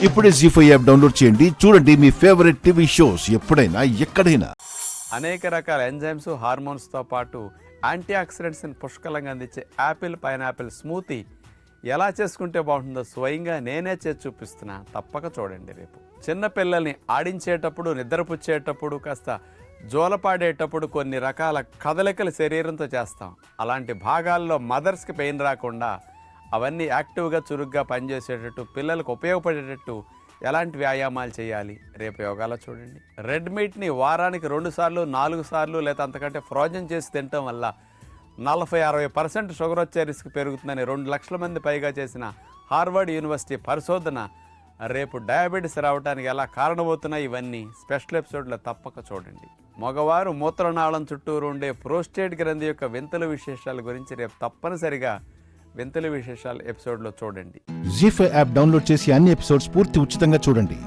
ఇప్పుడే జీ5 app download చేయండి. చూడండి మీ ఫేవరెట్ టీవీ షోస్ ఎప్పుడైనా ఎక్కడైనా. అనేక రకాల ఎంజైమ్స్, హార్మోన్స్తో పాటు యాంటీ ఆక్సిడెంట్స్ని పుష్కలంగా అందించే యాపిల్ పైనాపిల్ స్మూతీ ఎలా చేసుకుంటే బాగుంటుందో స్వయంగా నేనే చేసి చూపిస్తున్నా. తప్పక చూడండి. రేపు చిన్నపిల్లల్ని ఆడించేటప్పుడు, నిద్రపుచ్చేటప్పుడు, కాస్త జోలపాడేటప్పుడు కొన్ని రకాల కదలికలు శరీరంతో చేస్తాం. అలాంటి భాగాల్లో మదర్స్కి పెయిన్ రాకుండా అవన్నీ యాక్టివ్గా, చురుగ్గా పనిచేసేటట్టు, పిల్లలకు ఉపయోగపడేటట్టు ఎలాంటి వ్యాయామాలు చేయాలి రేపు యోగాలో చూడండి. రెడ్ మీట్ని వారానికి 2 సార్లు, 4 సార్లు లేదా అంతకంటే ఫ్రోజన్ చేసి తినటం వల్ల 40-60% షుగర్ వచ్చే రిస్క్ పెరుగుతుందని 2 లక్షల మంది పైగా చేసిన హార్వర్డ్ యూనివర్సిటీ పరిశోధన రేపు డయాబెటీస్ రావడానికి ఎలా కారణమవుతున్నాయి ఇవన్నీ స్పెషల్ ఎపిసోడ్లో తప్పక చూడండి. మగవారు మూత్రనాళం చుట్టూరు ఉండే ప్రోస్టేట్ గ్రంథి యొక్క వింతల విశేషాల గురించి రేపు తప్పనిసరిగా వింతల విశేషాలు ఎపిసోడ్లో చూడండి. జీ5 యాప్ డౌన్లోడ్ చేసి అన్ని ఎపిసోడ్స్ పూర్తి ఉచితంగా చూడండి.